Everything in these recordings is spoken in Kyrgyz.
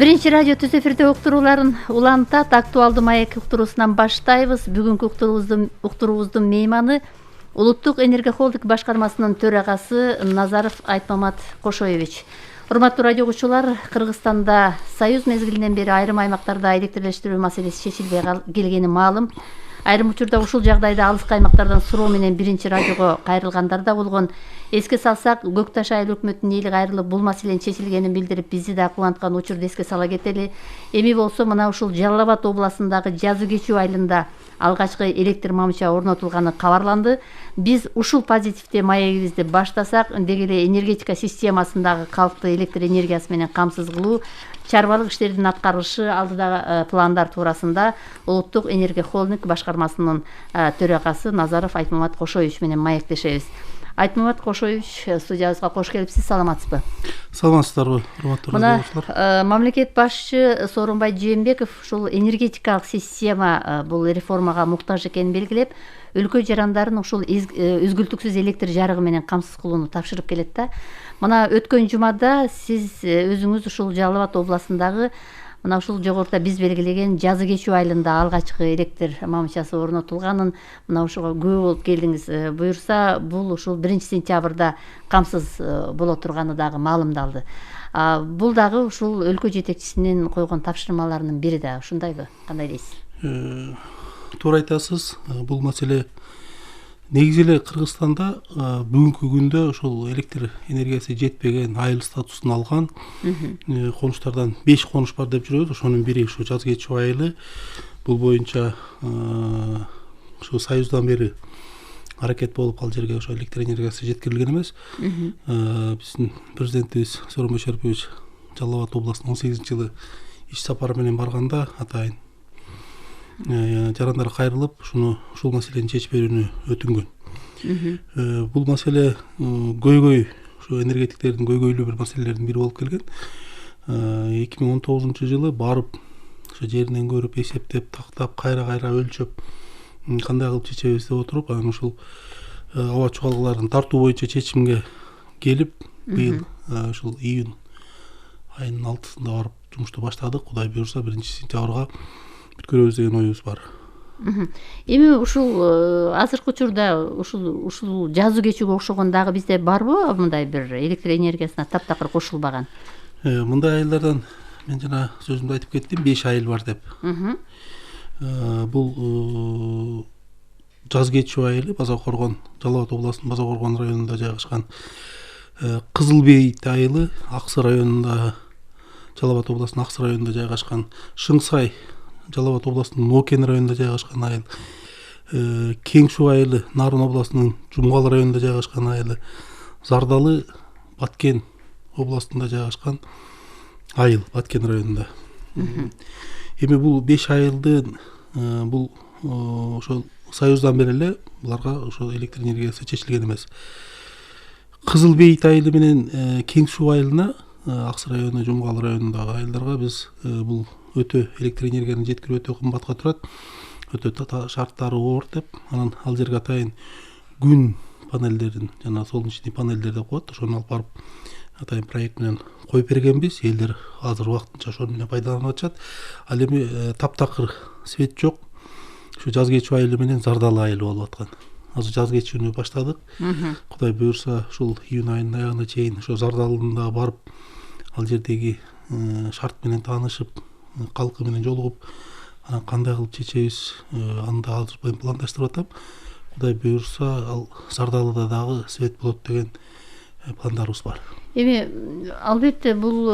Биринчи радио түз эфирде уктурууларын улантат. Актуалдуу маек уктуруусунан баштайбыз. Бүгүнкү уктуруубуздун мейманы Улуттук энергия холдинг башкармасынын төрагасы Назаров Айтмамат Кошоевич. Урматтуу радио угуучулар, Кыргызстанда Союз мезгилинен бери айрым аймактарда электрлештирүү маселеси чечилбей келгени маалым. Айрым учурда ушул жагдайда алыскы аймактардан суроо менен биринчи радиого кайрылгандар да болгон. Эске салсак, Көк Таш айыл өкмөтүнүн эли кайрылып бул маселенин чечилгенин билдирип, бизди да кубанткан учурду эске сала кетели. Эми болсо мына ушул Жалал Абад областындагы Жазы Кечүү айылында алгачкы электр мамыча орнотулганы кабарланды. Биз ушул позитивде маегибизди баштасак, деги эле энергетика системасындагы калкты электр энергиясы менен камсыз кылуу, чарбалык иштердин аткарылышы алдыдагы пландар туурасында Улуттук энергия холдинг башкармасынын төрагасы Назаров Айтмамат Кошоевич менен маектешебиз. Айтмамат Кошоевич, студиябызга кош келипсиз. Саламатсызбы? Саламатсыздарбы, урматтуу радиолучулар. Мамлекет башчы Сооронбай Жээнбеков ушул энергетикалык система бул реформага муктаж экенин белгилеп, өлкө жарандарын ушул үзгүлтүксүз электр жарыгы менен камсыз кылууну тапшырып келет да. Мына өткөн жумада сиз өзүңүз ушул Жалал Абад областындагы мына ушул жогоруда биз белгилеген Жазы Кечүү айылында алгачкы электр мамычасы орнотулганын, мына ушуга күбө болуп келдиңиз. Буюрса, бул ушул 1-сентябрда камсыз боло турганы дагы маалымдалды. Бул дагы ушул өлкө жетекчисинин койгон тапшырмаларынын бири да, ушундайбы? Кандай дейсиз? Туура айтасыз. Бул маселе негизи эле Кыргызстанда бүгүнкү күндө ушул электр энергиясы жетпеген айыл статусун алган конуштардан 5 конуш бар деп жүрөбүз. Ошонун бири ушу Жазы Кечүү айылы. Бул боюнча ушу Союздан бери аракет болуп ал жерге ошо электр энергиясы жеткирилген эмес. Биздин президентибиз Сооронбай Шарипович Жалал Абад областына 18-жылы иш сапары менен барганда атайын жарандар кайрылып, ушул маселени чечип берүүнү өтүнгөн. Бул маселе көйгөй, ушу энергетиктердин көйгөйлүү бир маселелердин бири болуп келген. 2019-жылы барып, ошо жеринен көрүп, эсептеп, тактап, кайра өлчөп, кандай кылып чечебиз деп отуруп, анан ушул аба чугалгыларын тартуу боюнча чечимге келип, быйыл ушул июнь айынын 6-сында барып жумушту баштадык. Кудай буюрса 1-сентябрга бүткөрөбүз деген оюбуз бар. Эми ушул азыркы учурда ушул Жазы Кечүүгө окшогон дагы бизде барбы мындай бир электр энергиясына таптакыр кошулбаган? Мындай айылдардан мен жана сөзүмдө айтып кеттим, 5 айыл бар деп. Бул Жазы Кечүү айылы Базакоргон, Жалал Абад областынын Базакоргон районунда жайгашкан. Кызыл Бейит айылы Аксы районунда, Жалал Абад областынын Аксы районунда жайгашкан. Шыңсай Жалал Абад областынын Нокен районунда жайгашкан айыл. Кең Шуу айылы Нарын областынын Жумгал районунда жайгашкан айыл. Зардалы Баткен областында жайгашкан айыл, Баткен районунда. Эми бул 5 айылдын бул ошол Союздан бери эле буларга ошол электр энергиясы чечилген эмес. Кызыл Бейит айылы менен Кең Шуу айылына, Аксы району, Жумгал районундагы айылдарга биз бул өтө электр энергияны жеткирүү өтө кымбатка турат. Өтө шарттары оор деп, анан ал жерге атайын күн панелдерин, жана солнечный панелдер деп коет, ошону алып барып атайын проект менен коюп бергенбиз. Элдер азыр убактынча ошону менен пайдаланып атышат. Ал эми таптакыр свет жок. Ушу Жазы Кечүү айылы менен Зардалы айылы болуп аткан. Азыр Жазы Кечүүнү баштадык. Кудай буюрса, ушул июнь айынын аягына чейин ошо Зардалында барып, ал жердеги шарт менен таанышып, калкы менен жолугуп, анан кандай кылып чечебиз, анда азыр пландаштырып атам. Кудай буюрса, ал Зардалыда дагы свет болот деген пландарыбыз бар. Эми албетте бул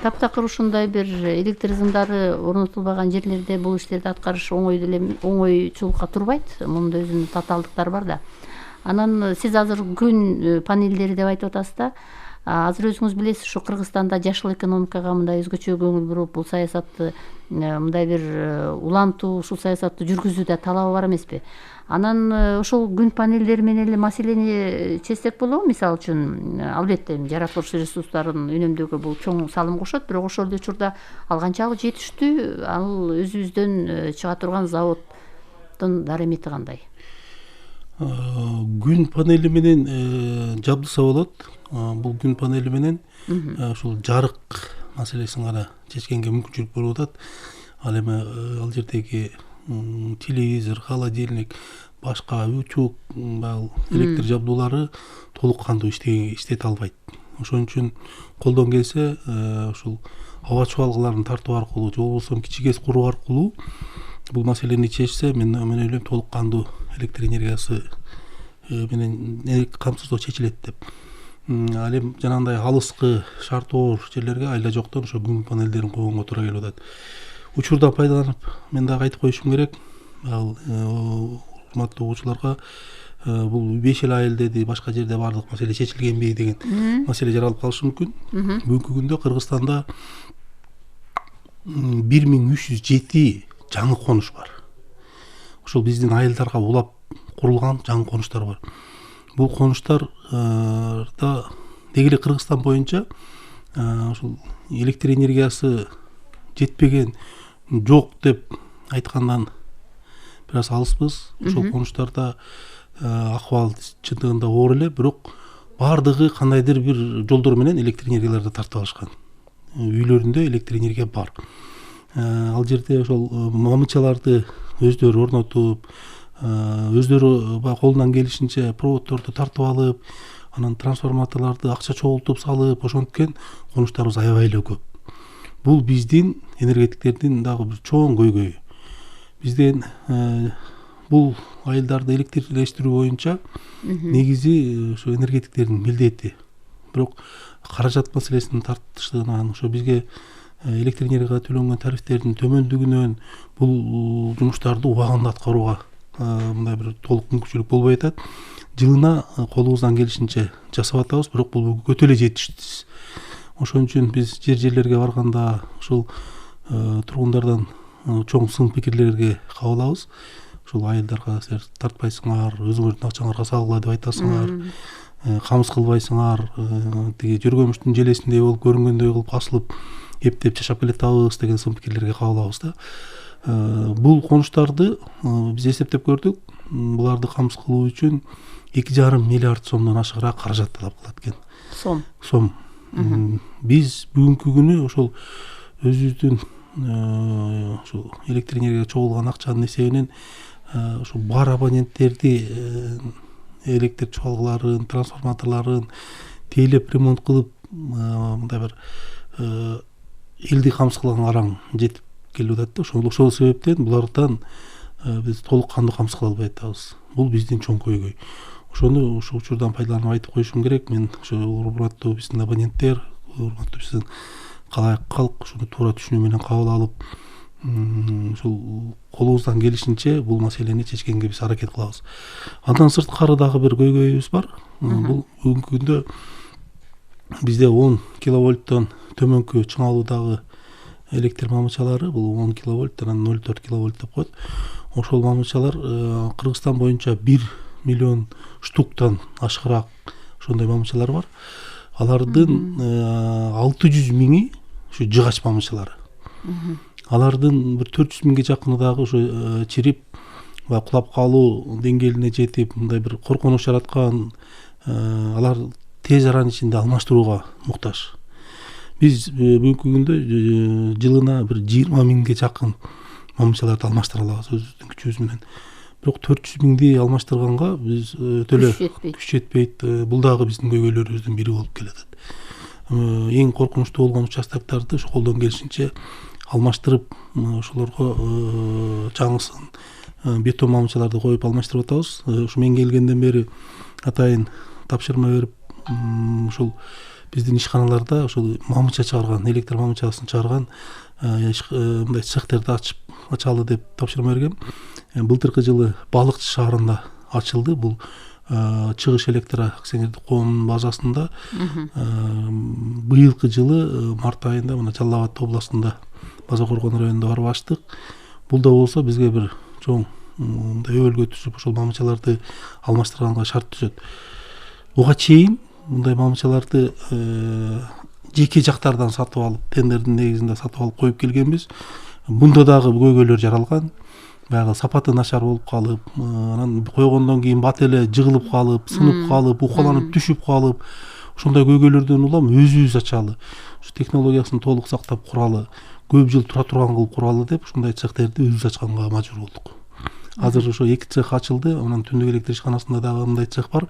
таптакыр ушундай бир электр сымдары орнотулбаган жерлерде бул иштерди аткарыш оңойчулукка турбайт. Мунда өзүнүн татаалдыктары бар да. Анан сиз азыр күн панелдери деп айтып атасыз да. Азыр өзүңүз билесиз, ушу Кыргызстанда жашыл экономикага мындай өзгөчө көңүл буруп, бул саясатты мындай бир улантуу, ушул саясатты жүргүзүүдө талабы бар эмеспи? Анан ошол күн панелдери менен эле маселени чечсек болобу? Мисалы үчүн, албетте жаратылыш ресурстарын үнөмдөөгө бул чоң салым кошот, бирок ошол учурда ал канчалык жетиштүү? Ал өзүбүздөн чыга турган заводдун дарамети кандай? Күн панели менен жабдыса болот. Бул күн панели менен ушул жарык маселесин гана чечкенге мүмкүнчүлүк болуп атат. Ал эми ал жердеги телевизор, холодильник, башка утюг, баягы электр жабдуулары толук кандуу иштете албайт. Ошон үчүн колдон келсе ушул аба чубалгыларын тартуу аркылуу же болбосо кичи гэс куруу аркылуу бул маселени чечсе, мен ойлойм толук кандуу электр энергиясы менен камсыздоо чечилет деп. Ал эми жанагындай алыскы шартоор жерлерге айла жоктон ошо күн панелдерин койгонго туура келип атат. Учурдан пайдаланып мен дагы айтып коюшум керек. Ал урматтуу угуучуларга бул 5 эл айыл деди, башка жерде баардык маселе чечилгенби деген маселе жаралып калышы мүмкүн. Бүгүнкү күндө Кыргызстанда 1307 жаңы конуш бар. Ошол биздин айылдарга улап курулган жаңы конуштар бар. Бул конуштарда деги эле Кыргызстан боюнча ушул электр энергиясы жетпеген жок деп айткандан бир аз алыспыз. Ошол конуштарда акыбал чындыгында оор эле, бирок баардыгы кандайдыр бир жолдор менен электр энергияларды тартып алышкан. Үйлөрүндө электр энергия бар. Ал жерде ошол мамычаларды өздөрү орнотуп, өздөрү колунан келишинче проводдорду тартып алып, анан трансформаторлорду акча чогултуп салып, ошенткен конуштарыбыз аябай эле көп. Бул биздин энергетиктердин дагы бир чоң көйгөйү. Бизден бул айылдарды электрлештирүү боюнча негизи ошо энергетиктердин милдети. Бирок каражат маселесинин тартыштыгынан, ошо бизге электр энергияга төлөнгөн тарифтердин төмөндүгүнөн бул жумуштарды убагында аткарууга мындай бир толук мүмкүнчүлүк болбой атат. Жылына колубуздан келишинче жасап атабыз, бирок бул өтө эле жетиштүү. Ошон үчүн биз жерлерге барганда ушул тургундардан чоң сын пикирлерге кабыл алабыз. Ушул айылдарга силер тартпайсыңар, өзүңөрдүн акчаңарга салгыла деп айтасыңар, камыз кылбайсыңар, тиги жөргөмүштүн желесиндей болуп көрүнгөндөй кылып асылып эптеп жашап келатабыз деген сын пикирлерге кабыл алабыз да. Бул конуштарды биз эсептеп көрдүк. Буларды камсыз кылуу үчүн 2,5 миллиард сомдон ашыгыраак каражат талап кылат экен. Сом. Биз бүгүнкү күнү ошол өзүбүздүн ошол электр энергияга чогулган акчанын эсебинен ошо бар абоненттерди электр чуалгыларын, трансформаторлорун тейлеп ремонт кылып, мындай бир элди камсыз кылган араң жетип келип атат да. Ошол себептен булардан биз толук кандуу камсыз кыла албай атабыз. Бул биздин чоң көйгөй. Ошону ушул учурдан пайдаланып айтып коюшум керек. Мен ошо урматтуу биздин абоненттер, урматтуу биздин калк ушуну туура түшүнүү менен кабыл алып, ушул колубуздан келишинче бул маселени чечкенге биз аракет кылабыз. Андан сырткары дагы бир көйгөйүбүз бар. Бул бүгүнкү күндө бизде 10 киловольттон төмөнкү чыңалуудагы электр мамычалары, бул 10 киловольт, анан 0,4 киловольт деп коет. Ошол мамычалар Кыргызстан боюнча 1 миллион штуктан ашыгыраак ошондой мамычалар бар. Алардын 600 миңи ушу жыгач мамычалары. Алардын бир 400 миңге жакыны дагы ушу чирип, кулап калуу деңгээлине жетип, мындай бир коркунуч жараткан, алар тез аранын ичинде алмаштырууга муктаж. Биз бүгүнкү күндө жылына бир 20 миңге жакын мамычаларды алмаштыра алабыз өзүбүздүн күчүбүз менен. Бирок 400 миңди алмаштырганга биз өтө эле күч жетпейт. Бул дагы биздин көйгөйлөрүбүздүн бири болуп келатат. Эң коркунучтуу болгон участоктарды ошо колдон келишинче алмаштырып, ошолорго жаңысын бетон мамычаларды коюп алмаштырып атабыз. Ушу мен келгенден бери атайын тапшырма берип, ушул биздин ишканаларда ошол мамыча чыгарган, электр мамычасын чыгарган мындай цехтерди ачалы деп тапшырма бергем. Былтыркы жылы Балыкчы шаарында ачылды. Бул Чыгыш электр акционердик коомунун базасында. Быйылкы жылы март айында мына Жалал Абад областында База Коргон районунда барып ачтык. Бул да болсо бизге бир чоң мындай өбөлгө түшүп, ошол мамычаларды алмаштырганга шарт түзөт. Буга чейин мындай мамычаларды жеке жактардан сатып алып, тендердин негизинде сатып алып коюп келгенбиз. Бунда дагы көйгөйлөр жаралган. Баягы сапаты начар болуп калып, анан койгондон кийин бат эле жыгылып калып, сынып калып, укаланып түшүп калып, ошондой көйгөйлөрдөн улам өзүбүз ачалы, ушу технологиясын толук сактап куралы, көп жыл тура турган кылып куралы деп ушундай цехтерди өзүбүз ачканга мажбур болдук. Азыр ошо 2 цех ачылды, анан түндүк электр ишканасында дагы мындай цех бар.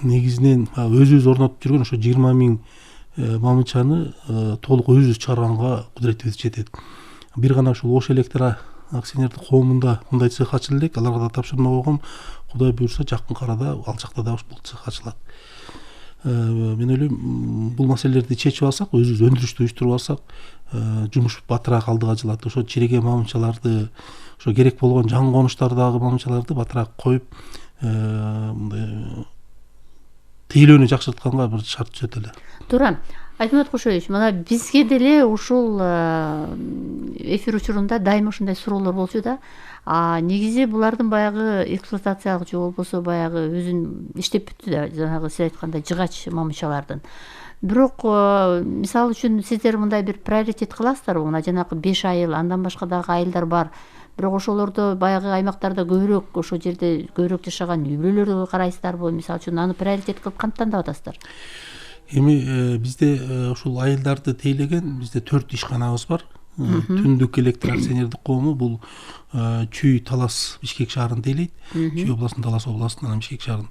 Негизинен өзүбүз орнотуп жүргөн ошо 20 000 мамычаны толук өзүбүз чыгарганга кудуретибиз жетет. Бир гана ушул Ош Электр акционердик коомунда мындай цех ачылды элек, аларга да тапшырма койгом. Кудай буюрса жакын арада ал жакта да ушул цех ачылат. Мен ойлойм, бул маселелерди чечип алсак, өзүбүз өндүрүштү уюштуруп алсак, жумуш батыраак алдыга жылат. Ошо чиреген мамычаларды, ошо керек болгон жаңы конуштардагы мамычаларды батыраак коюп, мындай тейлөөнү жакшыртканга бир шарт түзөт эле. Туура. Айтмат Кошоевич, мына бизге деле ушул эфир учурунда дайыма ушундай суроолор болчу да. Негизи булардын баягы эксплуатациялык же болбосо баягы өзүн иштеп бүттү да, жанагы сиз айткандай жыгач мамычалардын. Бирок мисалы үчүн сиздер мындай бир приоритет кыласыздарбы? Мына жанагы 5 айыл, андан башка дагы айылдар бар. Бирок ошолордо баягы аймактарда көбүрөөк, ошол жерде көбүрөөк жашаган үй бүлөлөргө карайсыздарбы? Мисалы үчүн аны приоритет кылып кантип тандап атасыздар? Эми бизде ушул айылдарды тейлеген бизде 4 ишканабыз бар. Түндүк электр акционердик коому бул Чүй, Талас, Бишкек шаарын тейлейт. Чүй областын, Талас областын, анан Бишкек шаарын.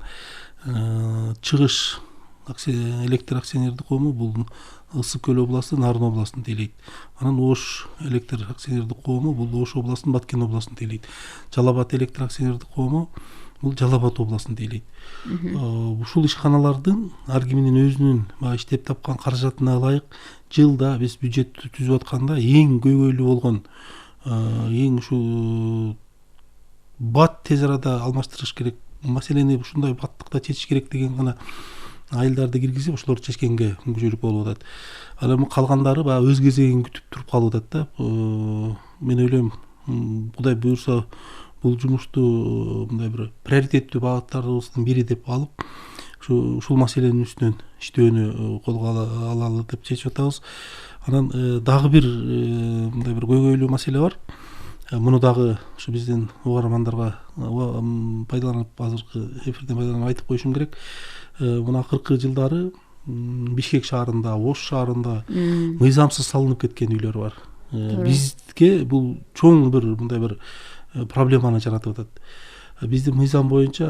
Чыгыш электр акционердик коому бул Ысык Көл областы, Нарын областын тейлейт. Анан Ош электр акционердик коому бул Ош областын, Баткен областын тейлейт. Жалал Абад электр акционердик коому бул Жалал Абад областын тейлейт. Ушул ишканалардын ар киминин өзүнүн иштеп тапкан каражатына ылайык жылда биз бюджеттү түзүп атканда эң көйгөйлүү болгон, эң ушул бат тез арада алмаштырыш керек, маселени ушундай баттыкта чечиш керек деген гана айылдарды киргизип ошолорду чечкенге мүмкүнчүлүк болуп атат. Ал эми калгандары баягы өз кезегин күтүп туруп калып атат да. Мен ойлойм, Кудай буюрса бул жумушту мындай бир приоритеттүү багыттарыбыздын бири деп алып, ушул маселенин үстүнөн иштөөнү колго алалы деп чечип атабыз. Анан дагы бир мындай бир көйгөйлүү маселе бар. Муну дагы ушу биздин угармандарга пайдаланып, азыркы эфирден пайдаланып айтып коюшум керек. Мына акыркы жылдары Бишкек шаарында, Ош шаарында мыйзамсыз салынып кеткен үйлөр бар. Бизге бул чоң бир мындай бир проблеманы жаратып атат. Биздин мыйзам боюнча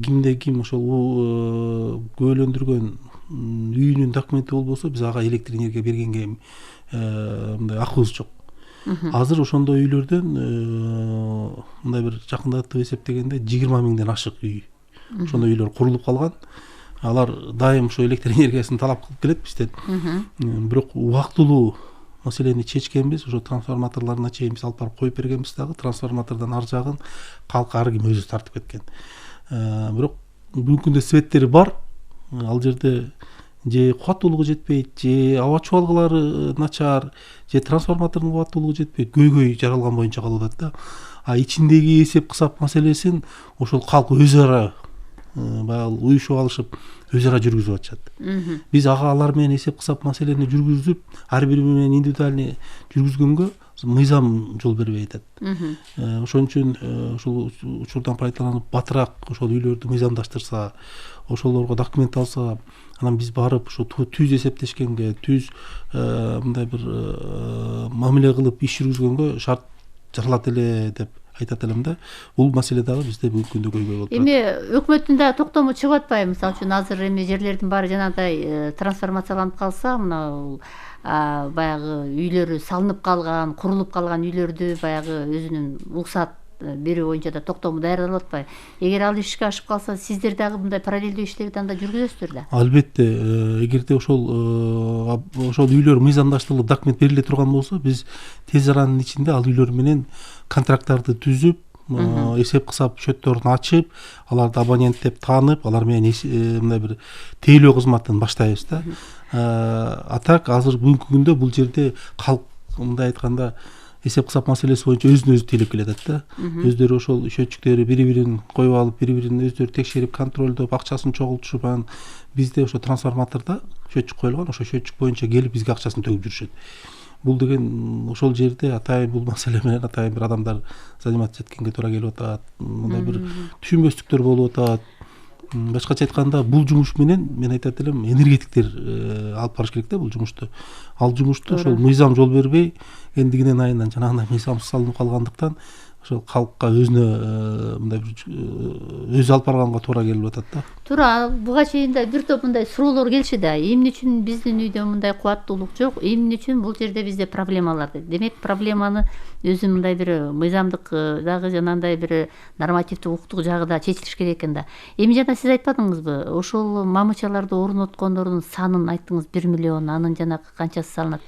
кимде ким ошол көөлөндүргөн үйүнүн документи болбосо, биз ага электр энергия бергенге мындай акыбыз жок. Азыр ошондой үйлөрдөн мындай бир жакындатып эсептегенде 20 000ден ашык үй, ошондой үйлөр курулуп калган. Алар дайым ошо электр энергиясын талап кылып келет бизден. Бирок убактылуу маселени чечкенбиз, ошо трансформаторлоруна чейин биз алып барып коюп бергенбиз дагы, трансформатордон ар жагын калк ар ким өзү тартып кеткен. Бирок бүгүнкү күндө светтери бар. Ал жерде же кубаттуулугу жетпейт, же аба чубалгылары начар, же трансформатордун кубаттуулугу жетпейт, көйгөй жаралган боюнча калып атат да. Ичиндеги эсеп кысап маселесин ошол калк өзү ара баягы уюшуп алышып өз ара жүргүзүп атышат. Биз алар менен эсеп кысап маселени жүргүзүп, ар бири менен индивидуальный жүргүзгөнгө мыйзам жол бербей атат. Ошон үчүн ушул учурдан пайдаланып батыраак ошол үйлөрдү мыйзамдаштырса, ошолорго документ алса, анан биз барып ушу түз эсептешкенге, түз мындай бир мамиле кылып иш жүргүзгөнгө шарт жаралат эле деп айтат элем да. Бул маселе дагы бизде бүгүнкү күндө көйгөй болуп турат. Эми өкмөттүн да токтому чыгып атпайбы? Мисалы үчүн азыр эми жерлердин баары жанагындай трансформацияланып калса, мына баягы үйлөрү салынып калган, курулуп калган үйлөрдү баягы өзүнүн уруксат берүү боюнча да токтому даярдалып атпайбы? Эгер ал ишке ашып калса, сиздер дагы мындай параллелдүү иштерди анда жүргүзөсүздөр да? Албетте, эгерде ошол үйлөр мыйзамдаштырылып документ бериле турган болсо, биз тез аранын ичинде ал үйлөр менен контракттарды түзүп, эсеп кысап счетторун ачып, аларды абонент деп таанып, алар менен мындай бир тейлөө кызматын баштайбыз да. А так азыр бүгүнкү күндө бул жерде калк мындай айтканда эсеп кысап маселеси боюнча өзүн өзү тейлеп келе атат да. Өздөрү ошол счетчиктери бири-бирин коюп алып, бири-бирин өздөрү текшерип, контролдоп, акчасын чогултушуп, анан бизде ошо трансформатордо счетчик коюлган, ошо счетчик боюнча келип бизге акчасын төгүп жүрүшөт. Бул деген ошол жерде атайын бул маселе менен атайын бир адамдар заниматься эткенге туура келип атат. Мындай бир түшүнбөстүктөр болуп атат. Башкача айтканда бул жумуш менен мен айтат элем энергетиктер алып барыш керек да бул жумушту. Ал жумушту ошол мыйзам жол бербей эндигинен айынан жанагындай мыйзамсыз салынып калгандыктан ошол калкка өзүнө мындай бир өзү алып барганга туура келип атат да. Туура, буга чейин да бир топ мындай суроолор келиши да. Эмне үчүн биздин үйдө мындай кубаттуулук жок? Эмне үчүн бул жерде бизде проблемалар деп. Демек, проблеманы өзү мындай бир мыйзамдык дагы жанагындай бир нормативдик укуктук жагы да чечилиш керек экен да. Эми жана сиз айтпадыңызбы? Ошол мамычаларды орноткондордун санын айттыңыз, 1 миллион, анын жанагы канчасы салынат.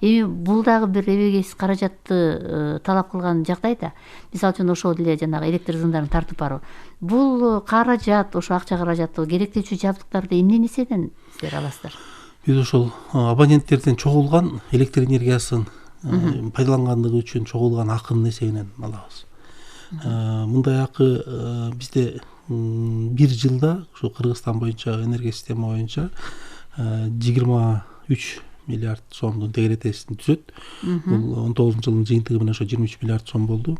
Эми бул дагы бир эбегейсиз каражатты талап кылган жагдайда, мисалы үчүн ошол эле жанагы электр сымдарын тартып баруу. Бул каражат, ошо акча каражаты, керектүүчү жабдыктарды эмне эседен силер аласыздар? Биз ошол абоненттерден чогулган электр энергиясын пайдалангандыгы үчүн чогулган акынын эсебинен алабыз. Мындай акы бизде бир жылда ушу Кыргызстан боюнча энергия система боюнча 23 миллиард сомдун тегеретесин түзөт. Бул 19-жылдын жыйынтыгы менен ошо 23 миллиард сом болду.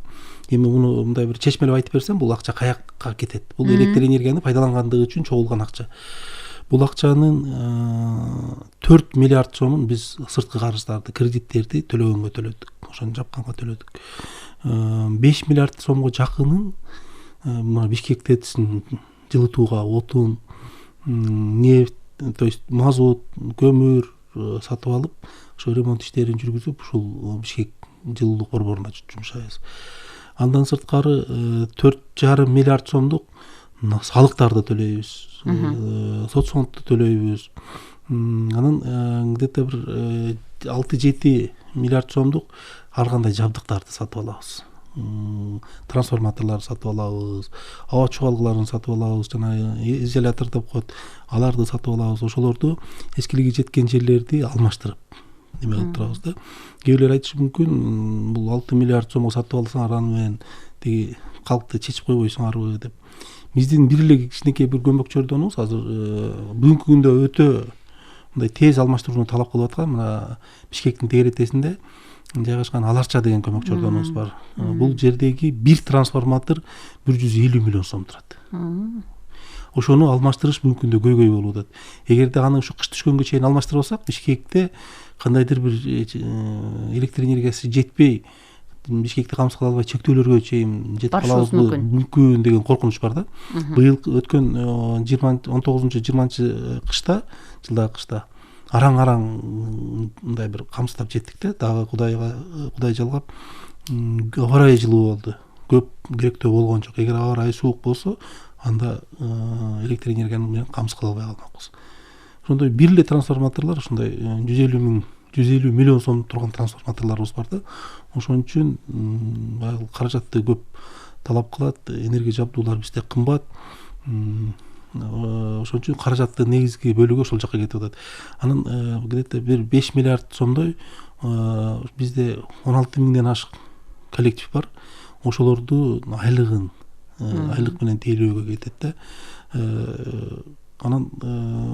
Эми муну мындай бир чечмелеп айтып берсем, бул акча каякка кетет? Бул электр энергияны пайдалангандыгы үчүн чогулган акча. Бул акчанын 4 миллиард сомун биз сырткы карыздарды, кредиттерди төлөгөнгө төлөдүк. Ошону жапканга төлөдүк. 5 миллиард сомго жакынын мына Бишкек ТЭЦин жылытууга отун, нефть, то есть мазут, көмүр сатып алып, ошо ремонт иштерин жүргүзүп, ушул Бишкек жылуулук борборуна жумшайбыз. Андан сырткары 4,5 миллиард сомдук салыктарды төлөйбүз, соцфондду төлөйбүз. Анан где-то бир 6-7 миллиард сомдук ар кандай жабдыктарды сатып алабыз. Трансформаторларды сатып алабыз, аба чугалгыларын сатып алабыз, жана изолятор деп коет, аларды сатып алабыз. Ошолорду эскилиги жеткен жерлерди алмаштырып неме кылып турабыз да. Кээ бирлер айтышы мүмкүн, бул 6 миллиард сомго сатып алсаңар аны менен тиги калкты чечип койбойсуңарбы деп. Биздин бир эле кичинекей бир көмөкчөрдөнүбүз азыр бүгүнкү күндө өтө мындай тез алмаштырууну талап кылып аткан мына Бишкектин тегеретесинде жайгашкан Аларча деген көмөкчөрдөнүбүз бар. Бул жердеги бир трансформатор 150 миллион сом турат. Ошону алмаштырыш бүгүнкү күндө көйгөй болуп атат. Эгерде аны ушу кыш түшкөнгө чейин алмаштырбасак, Бишкекте кандайдыр бир электр энергиясы жетпей, Бишкекти камсыз кыла албай чектөөлөргө чейин жетип калабызбы мүмкүн деген коркунуч бар да. Быйыл өткөн 19-20 кышта, жылдагы кышта араң мындай бир камсыздап жеттик да, дагы Кудай жалгап аба ырайы жылуу болду. Көп керектөө болгон жок. Эгер аба ырайы суук болсо, анда электр энергияны менен камсыз кыла албай калмакпыз. Ошондой бир эле трансформаторлор ушундай 150 миллион сом турган трансформаторлорубуз бар да. Ошон үчүн баягы каражатты көп талап кылат, энергия жабдуулар бизде кымбат. Ошон үчүн каражаттын негизги бөлүгү ошол жакка кетип атат. Анын где-то бир 5 миллиард сомдой бизде 16 миңден ашык коллектив бар. Ошолорду айлык менен тейлөөгө кетет да. Анан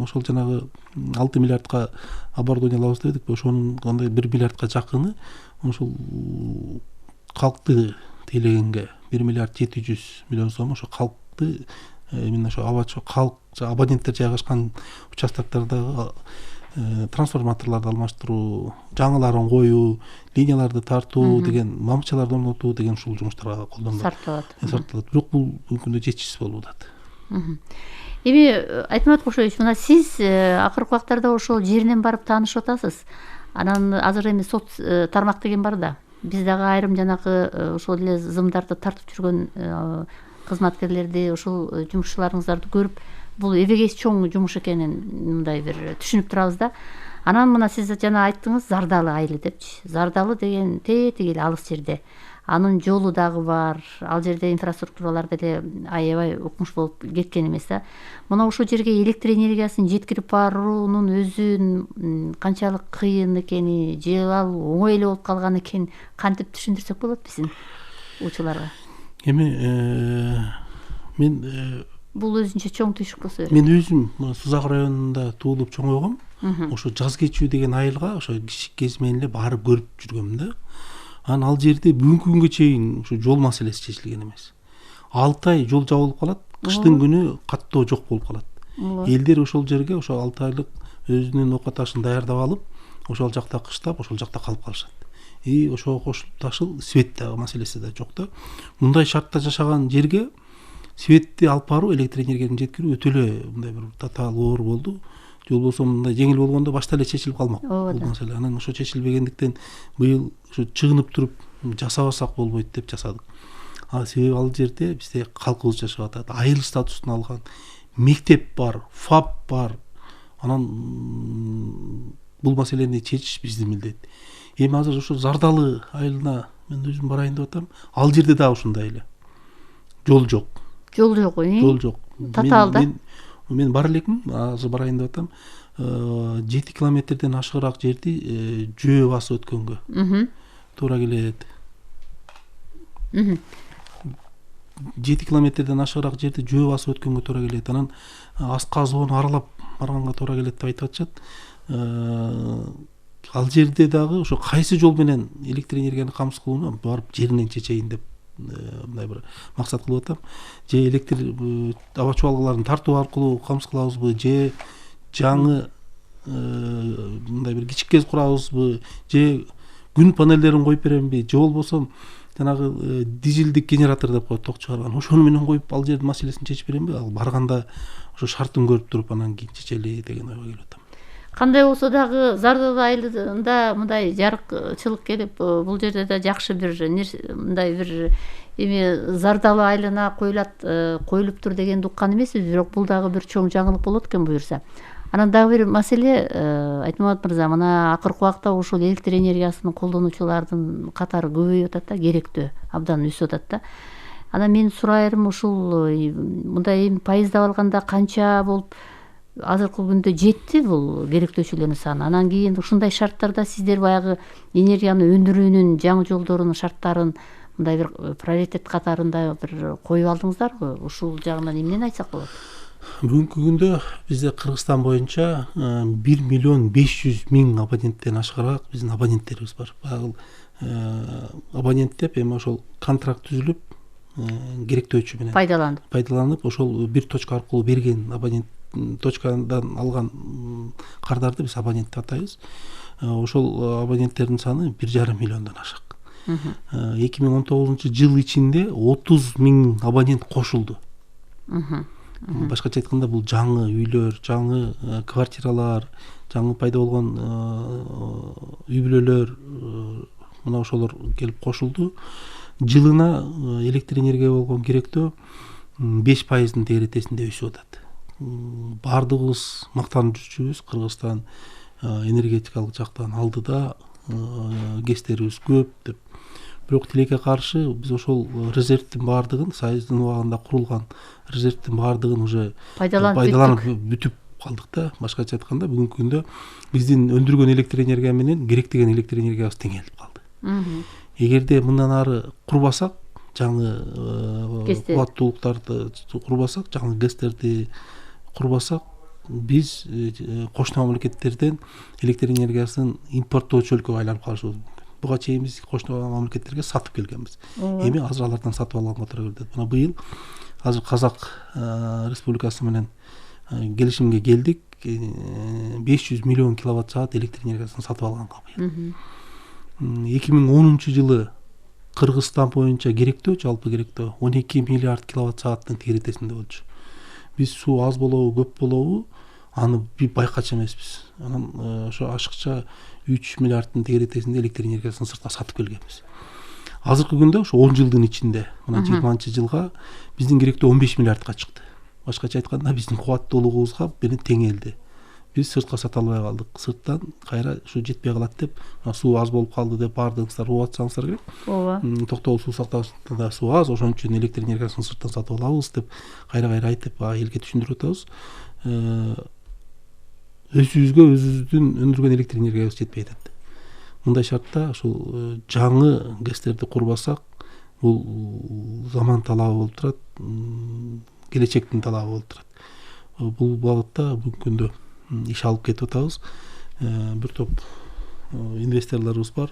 ошол жанагы 6 миллиардка оборудование алабыз дедик, ошонун кандай 1 миллиардка жакыны ошол калкты тейлегенге 1 миллиард 700 миллион сом ошо калкты именно ошо абоненттер жайгашкан участоктардагы трансформаторларды алмаштыруу, жаңыларын коюу, линияларды тартуу деген, мамычаларды орнотуу деген ушул жумуштарга колдонулат. Сартылат. Бирок бул мүмкүндө жетишсиз болуп атат. Эми Айтмат Кошович, мына сиз акыркы убактарда ошол жеринен барып таанышып атасыз. Анан азыр эми сот тармак деген бар да. Биз дагы айрым жанагы ошол эле зымдарды тартып жүргөн кызматкерлерди, ошол жумушчуларыңыздарды көрүп, бул эбегейсиз чоң жумуш экенин мындай бир түшүнүп турабыз да. Анан мына сиз жана айттыңыз Зардалы айылы депчи. Зардалы деген тетиги эле алыс жерде. Анын жолу дагы бар. Ал жерде инфраструктуралар деле аябай укмуш болуп кеткен эмес да. Мына ошол жерге электр энергиясын жеткирип баруунун өзүн канчалык кыйын экени, же ал оңой эле болуп калган экен, кантип түшүндүрсөк болот биздин уучуларга? Эми мен бул өзүнчө чоң түйшүк болсо керек. Мен өзүм Сузак районунда туулуп чоңойгом. Ошо Жаз кечүү деген айылга ошо кичик кезимен эле барып көрүп жүргөм да. Ал жерде бүгүнкү күнгө чейин ушу жол маселеси чечилген эмес. 6 ай жол жабылып калат, кыштын күнү каттоо жок болуп калат. Ооба. Элдер ошол жерге ошо 6 айлык өзүнүн оокаташын даярдап алып, ошол жакта кыштап, ошол жакта калып калышат. Ошого кошулуп ташыл свет маселеси да жок да. Мындай шартта жашаган жерге светти алып баруу, электр энергиясын жеткирүү өтө эле мындай бир татаал оор болду. Же болбосо мындай жеңил болгондо башта эле чечилип калмак бул маселе. Анан ошо чечилбегендиктен быйыл ушу чыгынып туруп жасабасак болбойт деп жасадык. Себеби ал жерде бизде калкыбыз жашап атат. Айыл статусун алган мектеп бар, ФАП бар. Анан бул маселени чечиш биздин милдет. Эми азыр ошо Зардалы айылына мен өзүм барайын деп атам. Ал жерде дагы ушундай эле. Жол жок. Жол жок, Жол жок. Татаал да. Мен бара элекмин, азыр барайын деп атам. 7 километрден ашыгыраак жерди жөө басып өткөнгө туура келет. 7 километрден ашыгыраак жерди жөө басып өткөнгө туура келет. Анан аска зоону аралап барганга туура келет деп айтып атышат. Ал жерде дагы ошо кайсы жол менен электр энергияны камсыз кылууну барып жеринен чечейин деп мындай бир максат кылып атам. Же электр аба чубалгыларын тартуу аркылуу камсыз кылабызбы, же жаңы мындай бир кичик гез курабызбы, же күн панелдерин коюп беремби, же болбосо жанагы дизелдик генератор деп коет, ток чыгарган, ошону менен коюп ал жердин маселесин чечип беремби? Ал барганда ошо шартын көрүп туруп анан кийин чечели деген ойго келип атам. Кандай болсо дагы Зардалы айылында мындай жарыкчылык келип, бул жерде да жакшы бир мындай бир эми Зардалы айылына коюлуптур дегенди уккан эмеспиз, бирок бул дагы бир чоң жаңылык болот экен буюрса. Анан дагы бир маселе, Айтмамат мырза, мына акыркы убакта ушул электр энергиясын колдонуучулардын катары көбөйүп атат да, керектөө абдан өсүп атат да. Анан мен сурайырым, ушул мындай эми пайыздап алганда канча болуп азыркы күндө жетти бул керектөөчүлөрдүн саны? Анан кийин ушундай шарттарда сиздер баягы энергияны өндүрүүнүн жаңы жолдорунун шарттарын мындай бир приоритет катарында бир коюп алдыңыздарбы? Ушул жагынан эмнени айтсак болот? Бүгүнкү күндө бизде Кыргызстан боюнча 1 миллион 500 миң абоненттен ашыгыраак биздин абоненттерибиз бар. Баягы абонент деп эми ошол контракт түзүлүп, керектөөчү менен пайдаланып, ошол бир точка аркылуу берген абонент точкадан алган кардарды биз абонент деп атайбыз. Ошол абоненттердин саны 1,5 миллиондон ашык. 2019 жыл ичинде 30 миң абонент кошулду. Башкача айтканда бул жаңы үйлөр, жаңы квартиралар, жаңы пайда болгон үй бүлөлөр, мына ошолор келип кошулду. Жылына электр энергияга болгон керектөө 5%-ын тегеретесинде өсүп атат. Бардыгыбыз мактанып жүрчүбүз, Кыргызстан энергетикалык жактан алдыда, гэстерибиз көп деп. Бирок тилекке каршы биз ошол резервдин баардыгын, Союздун убагында курулган резервдин баардыгын уже пайдаланып бүтүп калдык да. Башкача айтканда бүгүнкү күндө биздин өндүргөн электр энергия менен керек деген электр энергиябыз тең келип калды. Эгерде мындан ары курбасак, жаңы кубаттуулуктарды курбасак, жаңы гэстерди курбасак, биз кошуна мамлекеттерден электр энергиясын импорттоочу өлкөгө айланып калышыбыз мүмкүн. Буга чейин биз кошуна мамлекеттерге сатып келгенбиз. Эми азыр алардан сатып алганга туура келет. Мына быйыл азыр Казак Республикасы менен келишимге келдик. 500 миллион киловатт саат электр энергиясын сатып алганга быйыл. 2010 жылы Кыргызстан боюнча керектөө, жалпы керектөө 12 миллиард киловатт сааттын тегеретесинде болчу. Биз суу аз болобу, көп болобу, аны байкачу эмеспиз. Анан ошо ашыкча 3 миллиардтын тегеретесинде электр энергиясын сыртка сатып келгенбиз. Азыркы күндө ошо 10 жылдын ичинде, мына 20-жылга биздин керектөө 15 миллиардка чыкты. Башкача айтканда биздин кубаттуулугубузга менен тең элди. Биз сыртка сата албай калдык. Сырттан кайра ушу жетпей калат деп, суу аз болуп калды деп бардыгыңыздар угуп атсаңыздар керек. Ооба. Токтогул суу сактагычында суу аз, ошон үчүн электр энергиясын сырттан сатып алабыз деп кайра айтып элге түшүндүрүп атабыз. Өзүбүздүн өндүргөн электр энергиябыз жетпей атат. Мындай шартта ушул жаңы гэстерди курбасак, бул заман талабы болуп турат, келечектин талабы болуп турат. Бул багытта бүгүнкү күндө иш алып кетип атабыз. Бир топ инвесторлорубуз бар.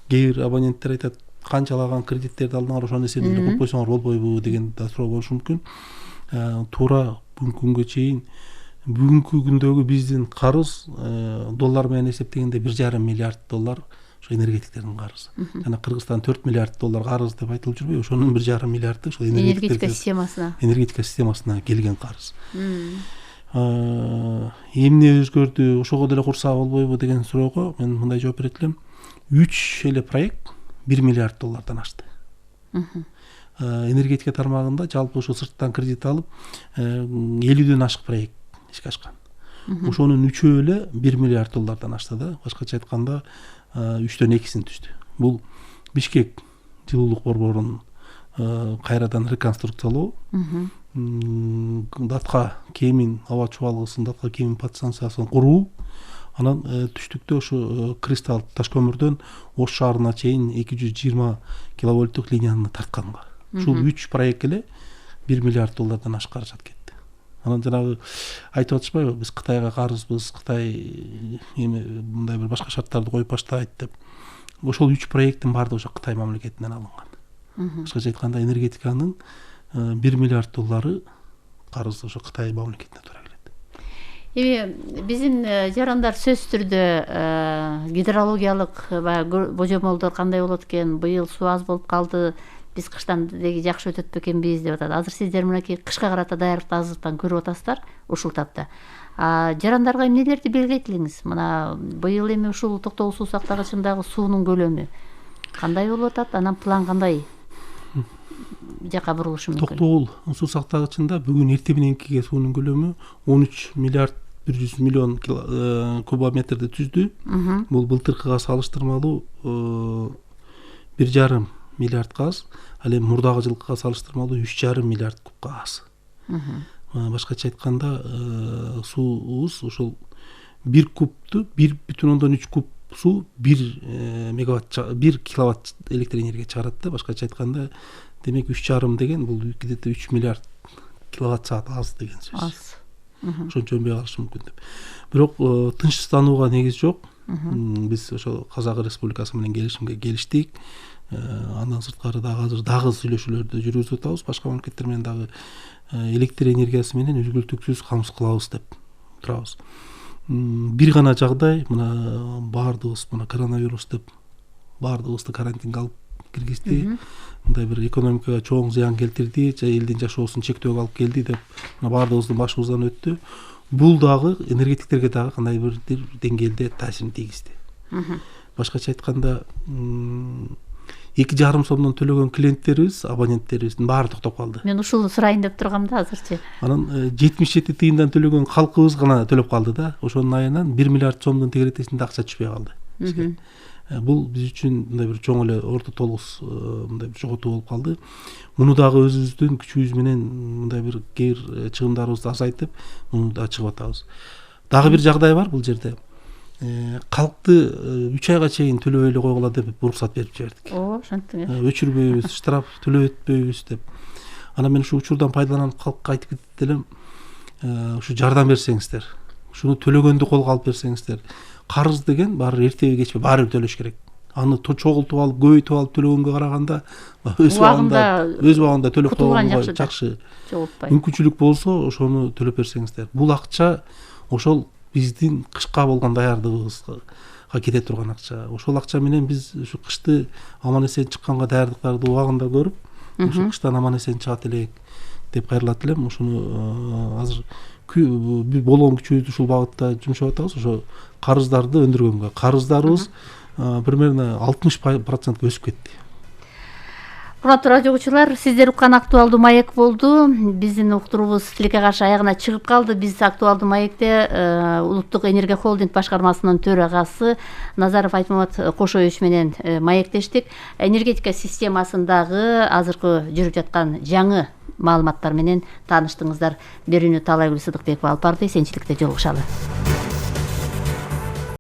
Кээ бир абоненттер айтат, канчалаган кредиттерди алдыңар, ошону эсебинде коюп койсоңор болбойбу деген да суроо болушу мүмкүн. туура бүгүнкү күнгө чейин бүгүнкү күндөгү биздин карыз доллар менен эсептегенде $1,5 миллиард ошо энергетиктердин карызы. Жана Кыргызстан $4 миллиард карыз деп айтылып жүрбөйбү? Ошонун $1,5 миллиарды ошол энергетика системасына келген карыз. Эмне өзгөрдү, ошого деле курса болбойбу деген суроого мен мындай жооп берет элем. 3 эле проект $1 миллиард ашты. Энергетика тармагында жалпы ошо сырттан кредит алып 50ден ашык проект ишке ашкан. Ошонун 3-өө эле $1 миллиард ашты да. Башкача айтканда 3төн 2син түздү. Бул Бишкек жылуулук борборун кайрадан реконструкциялоо, Датка Кемин аба чубалгысын, Датка Кемин подстанциясын куруу, анан түштүктө ошо Кристалл таш көмүрдөн Ош шаарына чейин 220 киловольттук линияны тартканга. Ушул 3 проект эле $1 миллиард ашык каражат кетти. Анан жанагы айтып атышпайбы, биз Кытайга карызбыз, Кытай мындай бир башка шарттарды коюп баштайт деп. Ошол 3 проекттин баардыгы ошо Кытай мамлекетинен алынган. Башкача айтканда энергетиканын $1 миллиард карызы ошо Кытай мамлекетине туура келет. Эми биздин жарандар сөзсүз түрдө гидрологиялык божомолдор кандай болот экен, быйыл суу аз болуп калды, биз кыштан деги жакшы өтөт бекенбиз деп атат. Азыр сиздер мынакей кышка карата даярдыкты азыртан көрүп атасыздар ушул тапта. Жарандарга эмнелерди белгилейт элеңиз? Мына быйыл эми ушул Токтогул суу сактагычындагы суунун көлөмү кандай болуп атат? Анан план кандай жака бурулушу мүмкүн? Токтогул суу сактагычында бүгүн эртең мененкиге суунун көлөмү 13 миллиард 100 миллион кубометрди түздү. Бул былтыркыга салыштырмалуу 1,5 миллиардга аз, ал эми мурдагы жылкыга салыштырмалуу 3,5 миллиард кубка аз. Башкача айтканда суубуз ошол 1 кубту 1,3 куб суу 1 мегаватт 1 киловатт электр энергия чыгарат да. Башкача айтканда демек 3,5 деген бул где-то 3 миллиард киловатт саат аз деген сөз. Аз. Ошончо өнбөй калышы мүмкүн деп. Бирок тынчсызданууга негиз жок. Биз ошо Казак Республикасы менен келишимге келиштик. Андан сырткары дагы сүйлөшүүлөрдү жүргүзүп атабыз. Башка мамлекеттер менен дагы электр энергиясы менен үзгүлтүксүз камсыз кылабыз деп турабыз. Бир гана жагдай, мына баардыгыбыз мына коронавирус деп баардыгыбызды карантинге алып киргизди. Мындай бир экономикага чоң зыян келтирди, элдин жашоосун чектөөгө алып келди деп мына баардыгыбыздын башыбыздан өттү. Бул дагы энергетиктерге дагы кандай бир деңгээлде таасирин тийгизди. Башкача айтканда 2,5 сомдон төлөгөн клиенттерибиз, абоненттерибиздин баары токтоп калды. Мен ушул сурайын деп тургам да азырчы. Анан 77 тыйындан төлөгөн калкыбыз гана төлөп калды да. Ошонун айынан 1 миллиард сомдун тегеретесинде акча түшпөй калды. Бул биз үчүн мындай бир чоң эле орто толгус мындай бир жоготуу болуп калды. Муну дагы өзүбүздүн күчүбүз менен мындай бир кээ бир чыгымдарыбызды азайтып, муну да чыгып атабыз. Дагы бир жагдай бар бул жерде. Калкты 3 айга чейин төлөбөй эле койгула деп уруксат берип жибердик. Ошентиңер. Өчүрбөйбүз, штраф төлөп өтпөйбүз деп. Анан мен ушул учурдан пайдаланып калкка айтып кетет элем. Ушу жардам берсеңиздер, ушуну төлөгөндү колго алып берсеңиздер. Карыз деген баары эртеби кечпи баары төлөш керек. Аны чогултуп алып, көбөйтүп алып төлөгөнгө караганда өз убагында төлөп койгонго жакшы. Мүмкүнчүлүк болсо ошону төлөп берсеңиздер. Бул акча ошол биздин кышка болгон даярдыгыбызга кете турган акча. Ошол акча менен биз ушу кышты аман эсен чыкканга даярдыктарды убагында көрүп, ушу кыштан аман эсен чыгат элек деп кайрылат элем. Ушуну азыр болгон күчүбүздү ушул багытта жумшап атабыз. Ошо карыздарды өндүргөнгө. Карыздарыбыз примерно 60% өсүп кетти. Урматтуу радио угуучулар, сиздер уккан актуалдуу маек болду. Биздин уктуруубуз тилекке каршы аягына чыгып калды. Биз актуалдуу маекте Улуттук энергия холдинг башкармасынын төрагасы Назаров Айтмамат Кошоевич менен маектештик. Энергетика системасындагы азыркы жүрүп жаткан жаңы маалыматтар менен тааныштыңыздар. Берүүнү Таалайгүл Сыдыкбекова алып барды. Эсенчиликте жолугушалы.